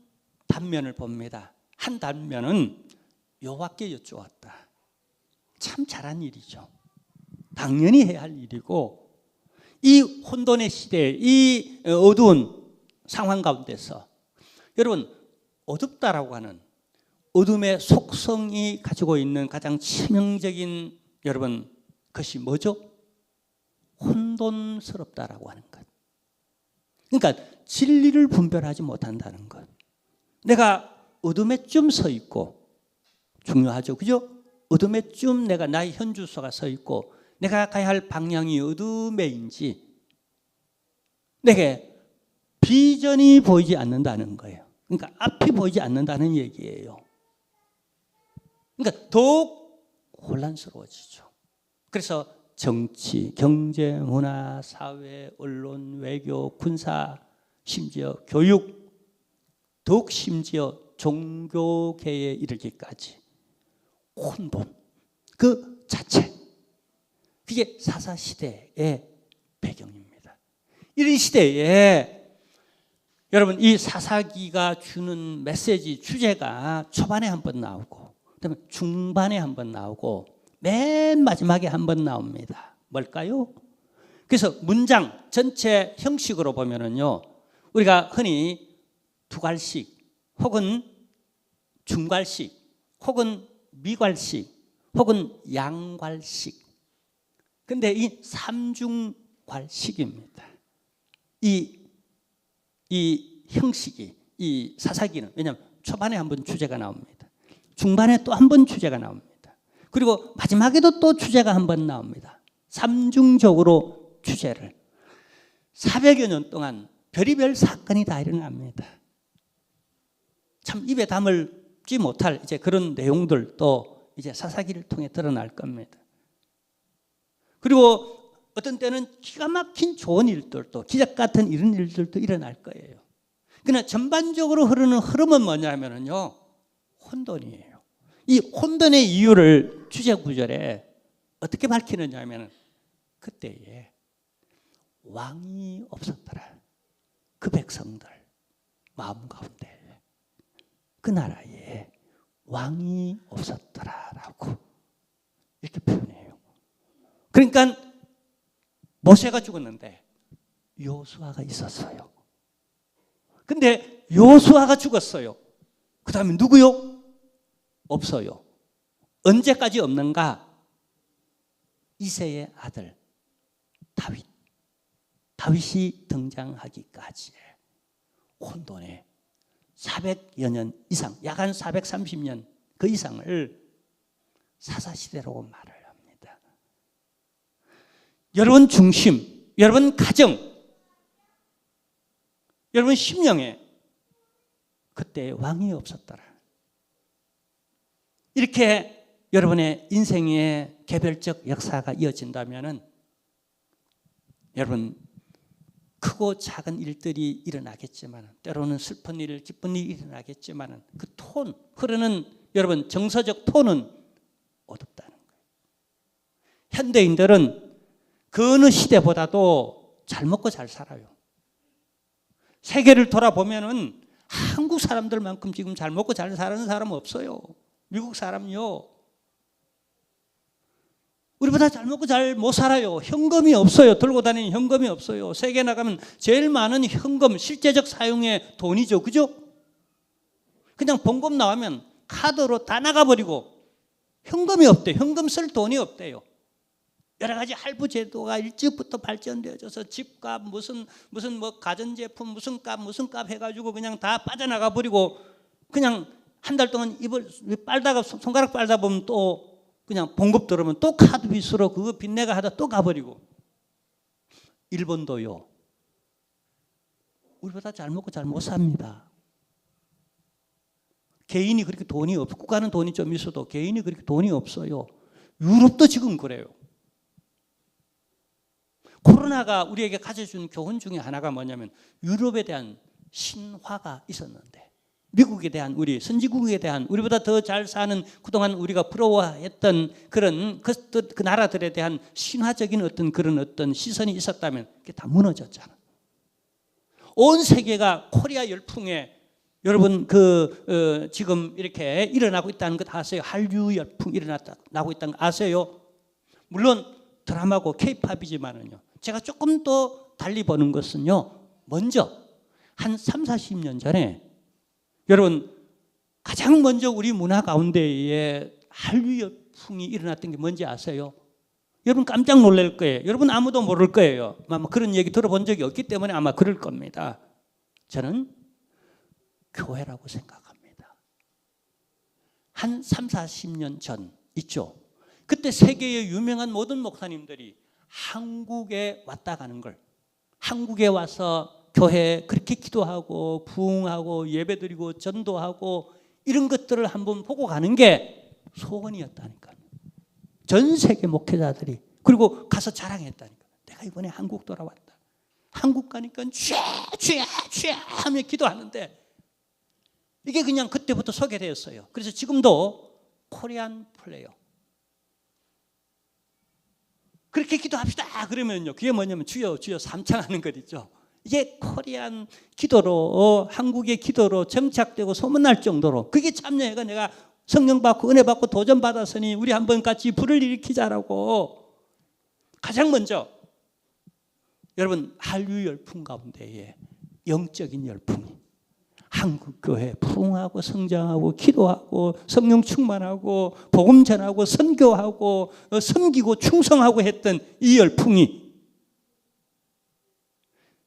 단면을 봅니다. 한 단면은 여호와께 여쭈었다. 참 잘한 일이죠. 당연히 해야 할 일이고, 이 혼돈의 시대, 이 어두운 상황 가운데서 여러분 어둡다라고 하는 어둠의 속성이 가지고 있는 가장 치명적인 여러분 것이 뭐죠? 혼돈스럽다라고 하는 것. 그러니까 진리를 분별하지 못한다는 것. 내가 어둠에 좀 서 있고, 중요하죠, 그죠? 어둠에 좀 내가 나의 현주소가 서 있고 내가 가야 할 방향이 어둠에인지 내게 비전이 보이지 않는다는 거예요. 그러니까 앞이 보이지 않는다는 얘기예요. 그러니까 더욱 혼란스러워지죠. 그래서 정치, 경제, 문화, 사회, 언론, 외교, 군사, 심지어 교육, 더욱 심지어 종교계에 이르기까지 혼돈 그 자체, 그게 사사시대의 배경입니다. 이런 시대에 여러분 이 사사기가 주는 메시지, 주제가 초반에 한번 나오고 그다음에 중반에 한 번 나오고 맨 마지막에 한 번 나옵니다. 뭘까요? 그래서 문장 전체 형식으로 보면은요, 우리가 흔히 두괄식 혹은 중괄식 혹은 미괄식 혹은 양괄식, 근데 이 삼중괄식입니다. 이 형식이, 이 사사기는, 왜냐하면 초반에 한 번 주제가 나옵니다. 중반에 또 한 번 주제가 나옵니다. 그리고 마지막에도 또 주제가 한 번 나옵니다. 삼중적으로 주제를 400여 년 동안 별의별 사건이 다 일어납니다. 참 입에 담을지 못할 이제 그런 내용들도 이제 사사기를 통해 드러날 겁니다. 그리고 어떤 때는 기가 막힌 좋은 일들도, 기적 같은 이런 일들도 일어날 거예요. 그러나 전반적으로 흐르는 흐름은 뭐냐면요, 혼돈이에요. 이 혼돈의 이유를 주제 구절에 어떻게 밝히느냐 하면, 그때에 왕이 없었더라. 그 백성들 마음 가운데 그 나라에 왕이 없었더라라고 이렇게 표현해요. 그러니까 모세가 죽었는데 여호수아가 있었어요. 근데 여호수아가 죽었어요. 그 다음에 누구요? 없어요. 언제까지 없는가? 이새의 아들 다윗이 등장하기까지 혼돈에 400여 년 이상, 약 한 430년 그 이상을 사사시대라고 말을 합니다. 여러분 중심, 여러분 가정, 여러분 심령에 그때 왕이 없었더라. 이렇게 여러분의 인생의 개별적 역사가 이어진다면 여러분 크고 작은 일들이 일어나겠지만, 때로는 슬픈 일, 기쁜 일이 일어나겠지만 그 톤, 흐르는 여러분 정서적 톤은 어둡다는 거예요. 현대인들은 그 어느 시대보다도 잘 먹고 잘 살아요. 세계를 돌아보면은 한국 사람들만큼 지금 잘 먹고 잘 사는 사람 없어요. 미국 사람요, 우리보다 잘 먹고 잘 못 살아요. 현금이 없어요. 들고 다니는 현금이 없어요. 세계 나가면 제일 많은 현금, 실제적 사용의 돈이죠. 그죠? 그냥 봉급 나오면 카드로 다 나가버리고 현금이 없대요. 현금 쓸 돈이 없대요. 여러 가지 할부 제도가 일찍부터 발전되어져서 집값, 무슨 뭐 가전제품, 무슨 값 해가지고 그냥 다 빠져나가 버리고, 그냥 한 달 동안 입을 빨다가 손가락 빨다 보면 또 그냥 봉급 들어오면 또 카드 빚으로 그거 빚내가 하다 또 가버리고. 일본도요, 우리보다 잘 먹고 잘 못 삽니다. 개인이 그렇게 돈이 없고, 국가는 돈이 좀 있어도 개인이 그렇게 돈이 없어요. 유럽도 지금 그래요. 코로나가 우리에게 가져준 교훈 중에 하나가 뭐냐면, 유럽에 대한 신화가 있었는데 미국에 대한, 우리 선진국에 대한, 우리보다 더 잘 사는, 그동안 우리가 부러워했던 그런 그 나라들에 대한 신화적인 그런 시선이 있었다면 그게 다 무너졌잖아. 온 세계가 코리아 열풍에, 여러분 지금 이렇게 일어나고 있다는 것 아세요? 한류 열풍이 일어나고 있다는 거 아세요? 물론 드라마고 K-팝이지만은요, 제가 조금 더 달리 보는 것은요, 먼저 한 30-40년 전에 여러분 가장 먼저 우리 문화 가운데에 한류 열풍이 일어났던 게 뭔지 아세요? 여러분 깜짝 놀랄 거예요. 여러분 아무도 모를 거예요. 아마 그런 얘기 들어본 적이 없기 때문에 아마 그럴 겁니다. 저는 교회라고 생각합니다. 한 30-40년 전 있죠. 그때 세계의 유명한 모든 목사님들이 한국에 왔다 가는 걸, 한국에 와서 교회에 그렇게 기도하고 부흥하고 예배드리고 전도하고 이런 것들을 한번 보고 가는 게 소원이었다니까요. 전 세계 목회자들이. 그리고 가서 자랑했다니까. 내가 이번에 한국 돌아왔다. 한국 가니까 죄 하며 기도하는데, 이게 그냥 그때부터 소개되었어요. 그래서 지금도 코리안 플레이어 그렇게 기도합시다 그러면요, 그게 뭐냐면 주여 주여 삼창하는 것 있죠. 이게 코리안 기도로, 한국의 기도로 정착되고 소문날 정도로, 그게 참여회가 내가 성령 받고 은혜 받고 도전 받았으니 우리 한번 같이 불을 일으키자라고 가장 먼저 여러분 한류 열풍 가운데에 영적인 열풍이 한국교회 부흥하고 성장하고 기도하고 성령 충만하고 복음 전하고 선교하고 섬기고 충성하고 했던 이 열풍이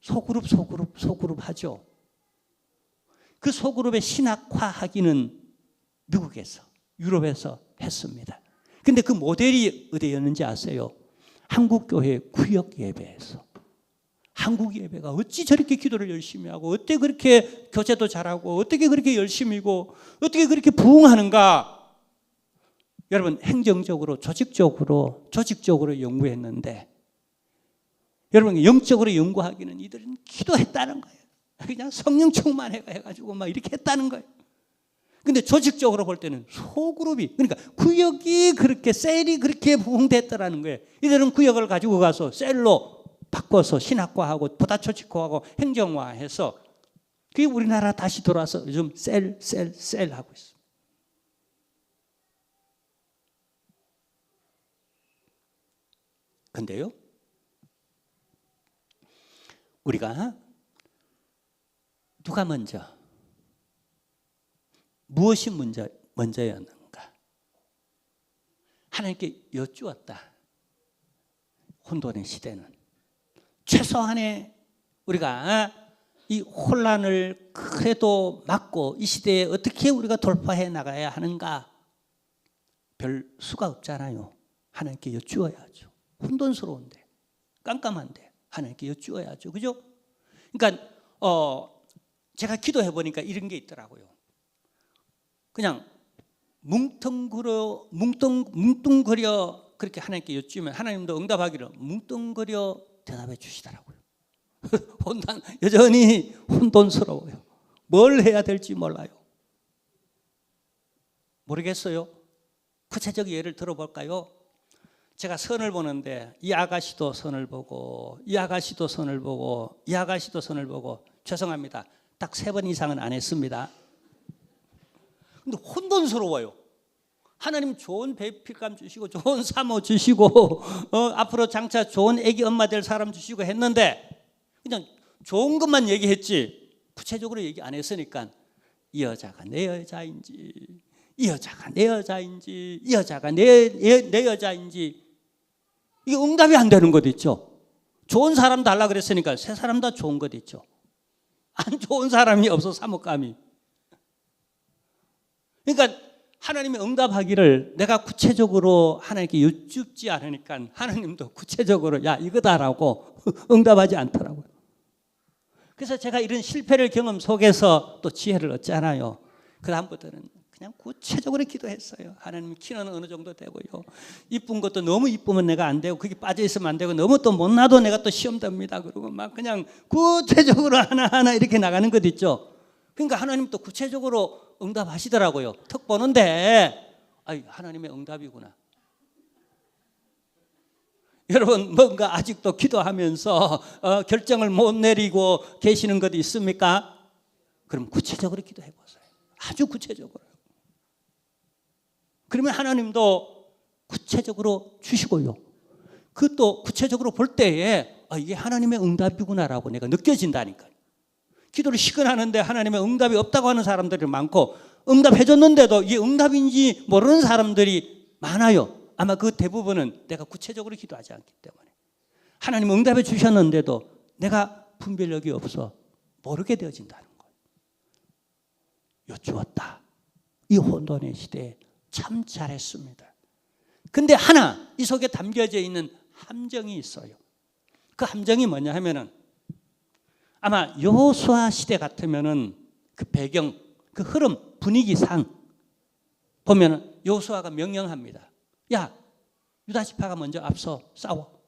소그룹 하죠. 그 소그룹의 신학화하기는 미국에서 유럽에서 했습니다. 근데 그 모델이 어디였는지 아세요? 한국교회 구역 예배에서. 한국 예배가 어찌 저렇게 기도를 열심히 하고 어떻게 그렇게 교제도 잘하고 어떻게 그렇게 열심히고 어떻게 그렇게 부흥하는가? 여러분 행정적으로 조직적으로 연구했는데 여러분 영적으로 연구하기는 이들은 기도했다는 거예요. 그냥 성령 충만해가지고 막 이렇게 했다는 거예요. 근데 조직적으로 볼 때는 소그룹이 그러니까 구역이 그렇게 셀이 그렇게 부흥됐다라는 거예요. 이들은 구역을 가지고 가서 셀로 바꿔서 신학화하고 보다 조직화하고 행정화해서 그게 우리나라 다시 돌아서 요즘 셀 하고 있습니다. 근데요, 우리가 누가 먼저 무엇이 먼저였는가? 하나님께 여쭈었다. 혼돈의 시대는 최소한의 우리가 이 혼란을 그래도 막고 이 시대에 어떻게 우리가 돌파해 나가야 하는가? 별 수가 없잖아요. 하나님께 여쭈어야죠. 혼돈스러운데 깜깜한데 하나님께 여쭈어야죠. 그죠? 그러니까 제가 기도해 보니까 이런 게 있더라고요. 그냥 뭉뚱그려 그렇게 하나님께 여쭈면 하나님도 응답하기를 뭉뚱그려 대답해 주시더라고요. 여전히 혼돈스러워요. 뭘 해야 될지 몰라요. 모르겠어요. 구체적 예를 들어볼까요? 제가 선을 보는데 이 아가씨도 선을 보고 이 아가씨도 선을 보고 이 아가씨도 선을 보고 죄송합니다. 딱 3번 이상은 안 했습니다. 근데 혼돈스러워요. 하나님 좋은 배필감 주시고 좋은 사모 주시고 앞으로 장차 좋은 애기 엄마 될 사람 주시고 했는데 그냥 좋은 것만 얘기했지 구체적으로 얘기 안 했으니까 이 여자가 내 여자인지 이 여자가 내 여자인지 이 여자가 내 여자인지 이게 응답이 안 되는 것 있죠. 좋은 사람 달라 그랬으니까 세 사람 다 좋은 것 있죠. 안 좋은 사람이 없어 사목감이. 그러니까 하나님이 응답하기를 내가 구체적으로 하나님께 여쭙지 않으니까 하나님도 구체적으로 야 이거다라고 응답하지 않더라고요. 그래서 제가 이런 실패를 경험 속에서 또 지혜를 얻잖아요. 그 다음부터는 그냥 구체적으로 기도했어요. 하나님 키는 어느 정도 되고요. 이쁜 것도 너무 이쁘면 내가 안 되고 그게 빠져 있으면 안 되고 너무 또 못나도 내가 또 시험 됩니다. 그리고 막 그냥 구체적으로 하나하나 이렇게 나가는 것 있죠. 그러니까 하나님 또 구체적으로 응답하시더라고요. 턱 보는데 하나님의 응답이구나. 여러분 뭔가 아직도 기도하면서 결정을 못 내리고 계시는 것 있습니까? 그럼 구체적으로 기도해 보세요. 아주 구체적으로. 그러면 하나님도 구체적으로 주시고요. 그 또 구체적으로 볼 때에 이게 하나님의 응답이구나라고 내가 느껴진다니까요. 기도를 시근하는데 하나님의 응답이 없다고 하는 사람들이 많고 응답해 줬는데도 이게 응답인지 모르는 사람들이 많아요. 아마 그 대부분은 내가 구체적으로 기도하지 않기 때문에 하나님 응답해 주셨는데도 내가 분별력이 없어 모르게 되어진다는 거예요. 여쭈었다. 이 혼돈의 시대에 참 잘했습니다. 근데 하나 이 속에 담겨져 있는 함정이 있어요. 그 함정이 뭐냐 하면은 아마 여호수아 시대 같으면은 그 배경, 그 흐름, 분위기상 보면은 여호수아가 명령합니다. 야, 유다 지파가 먼저 앞서 싸워.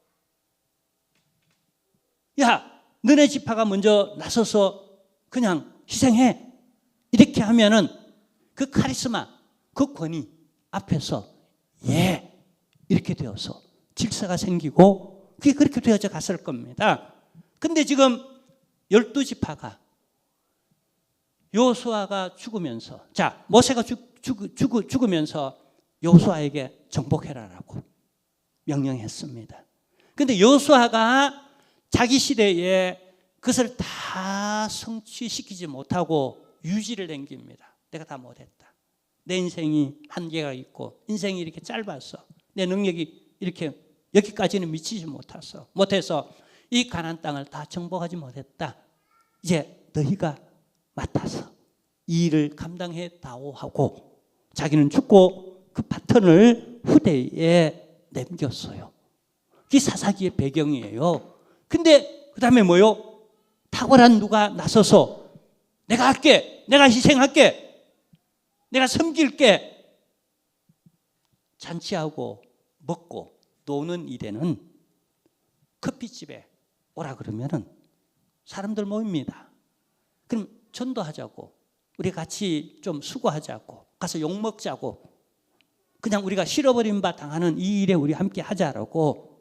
야, 너네 지파가 먼저 나서서 그냥 희생해. 이렇게 하면은 그 카리스마, 그 권위 앞에서 이렇게 되어서 질서가 생기고 그게 그렇게 되어져 갔을 겁니다. 근데 지금 12지파가 여호수아가 죽으면서 자 모세가 죽으면서 여호수아에게 정복해라라고 명령했습니다. 그런데 여호수아가 자기 시대에 그것을 다 성취시키지 못하고 유지를 남깁니다. 내가 다 못했다. 내 인생이 한계가 있고 인생이 이렇게 짧았어. 내 능력이 이렇게 여기까지는 미치지 못해서 이 가나안 땅을 다 정복하지 못했다. 이제 너희가 맡아서 이 일을 감당해 다오 하고 자기는 죽고 그 바톤을 후대에 남겼어요. 그게 사사기의 배경이에요. 근데 그 다음에 뭐요? 탁월한 누가 나서서 내가 할게, 내가 희생할게, 내가 섬길게. 잔치하고 먹고 노는 일에는 커피집에 오라 그러면은 사람들 모입니다. 그럼 전도하자고, 우리 같이 좀 수고하자고, 가서 욕 먹자고, 그냥 우리가 실어버린 바 당하는 이 일에 우리 함께 하자라고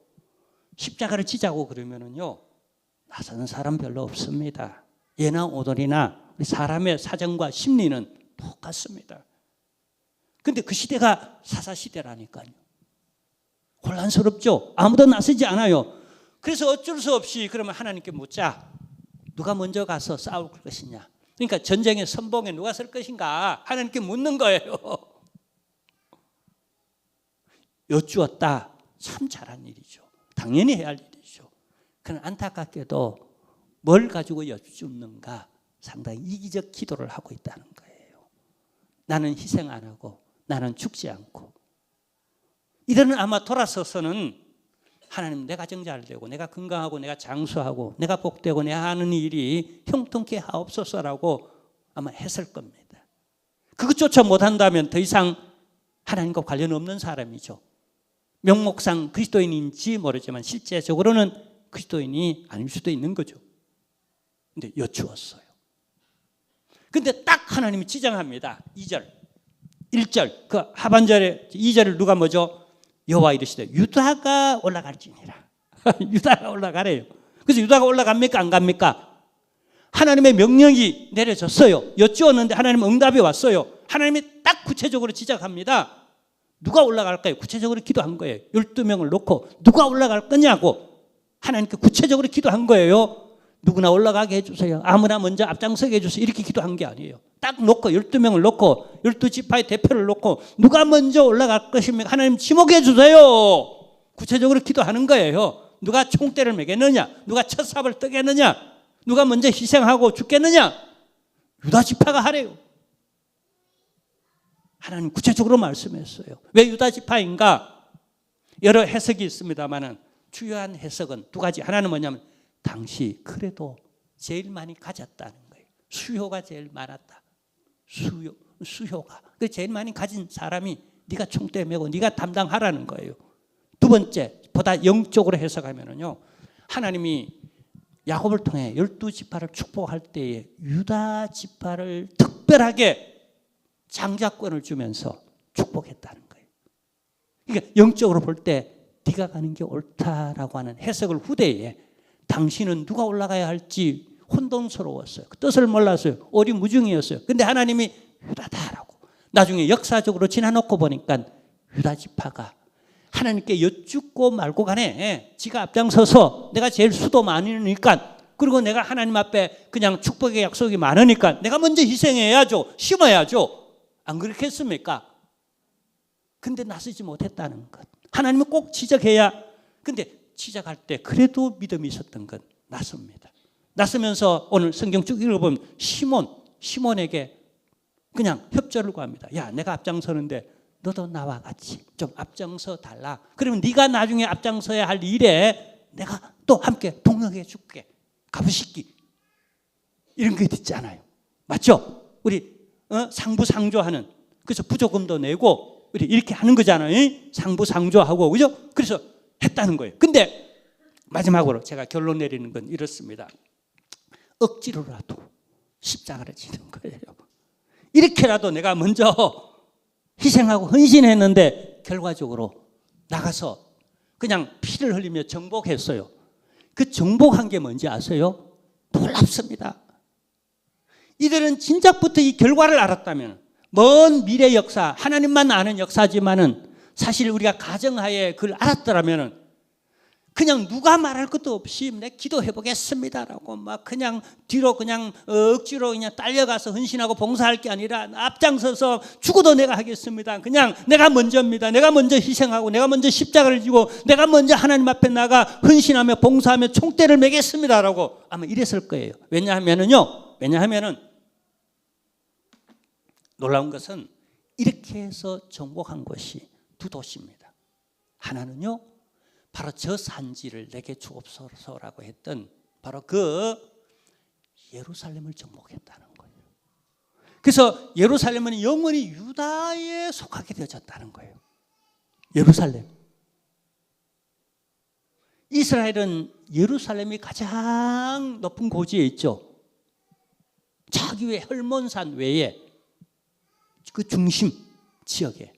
십자가를 지자고 그러면은요, 나서는 사람 별로 없습니다. 예나 오늘이나 우리 사람의 사정과 심리는 똑같습니다. 근데 그 시대가 사사시대라니까요. 혼란스럽죠? 아무도 나서지 않아요. 그래서 어쩔 수 없이 그러면 하나님께 묻자. 누가 먼저 가서 싸울 것이냐. 그러니까 전쟁의 선봉에 누가 설 것인가 하나님께 묻는 거예요. 여쭈었다. 참 잘한 일이죠. 당연히 해야 할 일이죠. 그러나 안타깝게도 뭘 가지고 여쭈는가 상당히 이기적 기도를 하고 있다는 거예요. 나는 희생 안 하고 나는 죽지 않고. 이들은 아마 돌아서서는 하나님 내가 정 잘 되고 내가 건강하고 내가 장수하고 내가 복되고 내가 하는 일이 형통케 하옵소서라고 아마 했을 겁니다. 그것조차 못한다면 더 이상 하나님과 관련 없는 사람이죠. 명목상 그리스도인인지 모르지만 실제적으로는 그리스도인이 아닐 수도 있는 거죠. 근데 여쭈었어요. 근데 딱 하나님이 지정합니다. 2절, 1절, 그 하반절에 2절을 누가 뭐죠? 여호와 이르시되 유다가 올라갈지니라. 유다가 올라가래요. 그래서 유다가 올라갑니까? 안 갑니까? 하나님의 명령이 내려졌어요. 여쭈었는데 하나님 응답이 왔어요. 하나님이 딱 구체적으로 지적합니다. 누가 올라갈까요? 구체적으로 기도한 거예요. 12명을 놓고 누가 올라갈 거냐고 하나님께 구체적으로 기도한 거예요. 누구나 올라가게 해주세요. 아무나 먼저 앞장서게 해주세요. 이렇게 기도한 게 아니에요. 딱 놓고 12명을 놓고 12지파의 대표를 놓고 누가 먼저 올라갈 것입니까? 하나님 지목해 주세요. 구체적으로 기도하는 거예요. 누가 총대를 매겠느냐? 누가 첫 삽을 뜨겠느냐? 누가 먼저 희생하고 죽겠느냐? 유다 지파가 하래요. 하나님 구체적으로 말씀했어요. 왜 유다 지파인가? 여러 해석이 있습니다만 주요한 해석은 두 가지. 하나는 뭐냐면 당시 그래도 제일 많이 가졌다는 거예요. 수요가 제일 많았다. 수요가. 그 제일 많이 가진 사람이 네가 총대 메고 네가 담당하라는 거예요. 두 번째, 보다 영적으로 해석하면은요, 하나님이 야곱을 통해 12지파를 축복할 때에 유다 지파를 특별하게 장자권을 주면서 축복했다는 거예요. 그러니까 영적으로 볼 때 네가 가는 게 옳다라고 하는 해석을 후대에 당신은 누가 올라가야 할지 혼돈스러웠어요. 그 뜻을 몰랐어요. 오리무중이었어요. 그런데 하나님이 유다다라고. 나중에 역사적으로 지나놓고 보니까 유다 지파가 하나님께 여쭙고 말고 가네. 지가 앞장서서 내가 제일 수도 많으니까, 그리고 내가 하나님 앞에 그냥 축복의 약속이 많으니까 내가 먼저 희생해야죠. 심어야죠. 안 그렇겠습니까? 근데 나서지 못했다는 것. 하나님은 꼭 지적해야. 근데 지적할 때 그래도 믿음이 있었던 건 나섭니다. 나서면서 오늘 성경 쭉 읽어보면 시몬에게 그냥 협조를 구합니다. 야, 내가 앞장서는데 너도 나와 같이 좀 앞장서 달라. 그러면 네가 나중에 앞장서야 할 일에 내가 또 함께 동역해 줄게. 가부식기 이런 게 있잖아요. 맞죠? 우리 상부상조하는, 그래서 부조금도 내고 우리 이렇게 하는 거잖아요. 상부상조하고, 그죠? 그래서 했다는 거예요. 근데 마지막으로 제가 결론 내리는 건 이렇습니다. 억지로라도 십자가를 지는 거예요. 이렇게라도 내가 먼저 희생하고 헌신했는데 결과적으로 나가서 그냥 피를 흘리며 정복했어요. 그 정복한 게 뭔지 아세요? 놀랍습니다. 이들은 진작부터 이 결과를 알았다면 먼 미래 역사, 하나님만 아는 역사지만은 사실 우리가 가정하에 그걸 알았더라면은 그냥 누가 말할 것도 없이 내 기도해 보겠습니다라고 막 그냥 뒤로 그냥 억지로 그냥 딸려가서 헌신하고 봉사할 게 아니라 앞장서서 죽어도 내가 하겠습니다. 그냥 내가 먼저입니다. 내가 먼저 희생하고 내가 먼저 십자가를 지고 내가 먼저 하나님 앞에 나가 헌신하며 봉사하며 총대를 매겠습니다라고 아마 이랬을 거예요. 왜냐하면은 놀라운 것은 이렇게 해서 정복한 것이 두 도시입니다. 하나는요, 바로 저 산지를 내게 주옵소서라고 했던 바로 그 예루살렘을 정복했다는 거예요. 그래서 예루살렘은 영원히 유다에 속하게 되어졌다는 거예요. 예루살렘. 이스라엘은 예루살렘이 가장 높은 고지에 있죠. 저기 외 헐몬산 외에 그 중심 지역에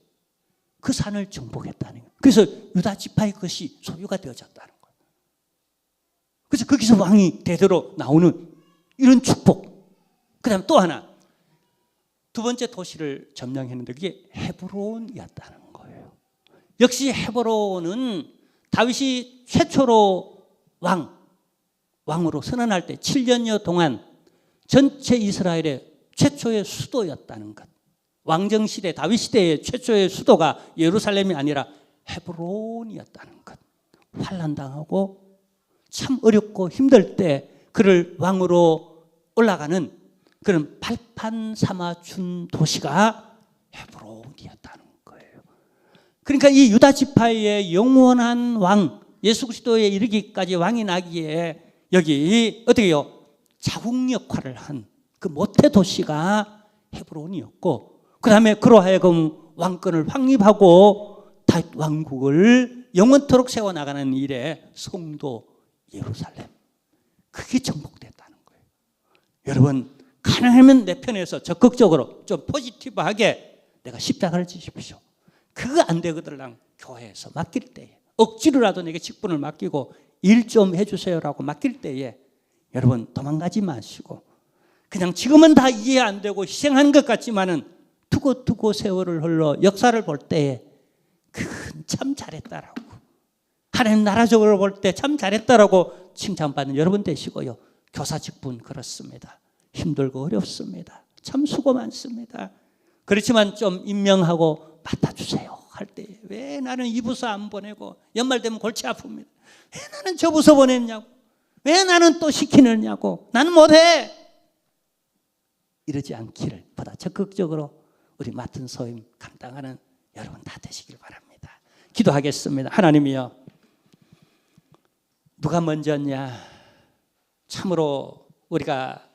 그 산을 정복했다는 거예요. 그래서 유다 지파의 것이 소유가 되어졌다는 거예요. 그래서 거기서 왕이 대대로 나오는 이런 축복. 그 다음에 또 하나, 두 번째 도시를 점령했는데 그게 헤브론이었다는 거예요. 역시 헤브론은 다윗이 최초로 왕으로 선언할 때 7년여 동안 전체 이스라엘의 최초의 수도였다는 것. 왕정시대 다윗 시대의 최초의 수도가 예루살렘이 아니라 헤브론이었다는 것. 환난당하고 참 어렵고 힘들 때 그를 왕으로 올라가는 그런 발판 삼아 준 도시가 헤브론이었다는 거예요. 그러니까 이 유다 지파의 영원한 왕, 예수 그리스도에 이르기까지 왕이 나기에 여기 어떻게요? 자국 역할을 한 그 모태 도시가 헤브론이었고, 그 다음에 그로 하여금 왕권을 확립하고 다윗 왕국을 영원토록 세워나가는 일에 성도 예루살렘, 그게 정복됐다는 거예요. 여러분, 가능하면 내 편에서 적극적으로 좀 포지티브하게 내가 십자가를 지십시오. 그거 안 되거든. 교회에서 맡길 때에 억지로라도 내게 직분을 맡기고 일 좀 해주세요라고 맡길 때에 여러분 도망가지 마시고 그냥 지금은 다 이해 안 되고 희생한 것 같지만은 두고 세월을 흘러 역사를 볼 때에 그건 참 잘했다라고, 하나님 나라적으로 볼 때 참 잘했다라고 칭찬받는 여러분 되시고요. 교사 직분 그렇습니다. 힘들고 어렵습니다. 참 수고 많습니다. 그렇지만 좀 임명하고 맡아주세요 할 때 왜 나는 이 부서 안 보내고 연말 되면 골치 아픕니다. 왜 나는 저 부서 보냈냐고, 왜 나는 또 시키느냐고, 나는 못해, 이러지 않기를 보다 적극적으로 우리 맡은 소임 감당하는 여러분 다 되시길 바랍니다. 기도하겠습니다. 하나님이여, 누가 먼저냐? 참으로 우리가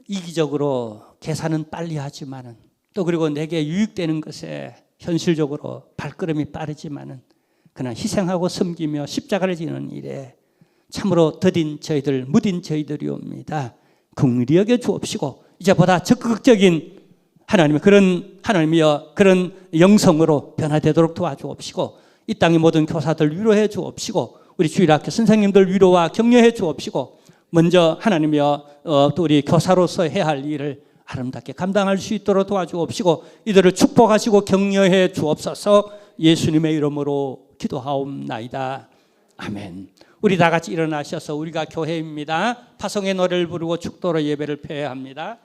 이기적으로 계산은 빨리 하지만은 또 그리고 내게 유익되는 것에 현실적으로 발걸음이 빠르지만은 그러나 희생하고 섬기며 십자가를 지는 일에 참으로 더딘 저희들, 무딘 저희들이옵니다. 긍휼히 여겨 주옵시고 이제 보다 적극적인 하나님의 하나님이여 그런 영성으로 변화되도록 도와주옵시고 이 땅의 모든 교사들 위로해 주옵시고 우리 주일학교 선생님들 위로와 격려해 주옵시고 먼저 하나님이여 또 우리 교사로서 해야 할 일을 아름답게 감당할 수 있도록 도와주옵시고 이들을 축복하시고 격려해 주옵소서. 예수님의 이름으로 기도하옵나이다. 아멘. 우리 다 같이 일어나셔서 우리가 교회입니다. 파송의 노래를 부르고 축도로 예배를 폐해합니다.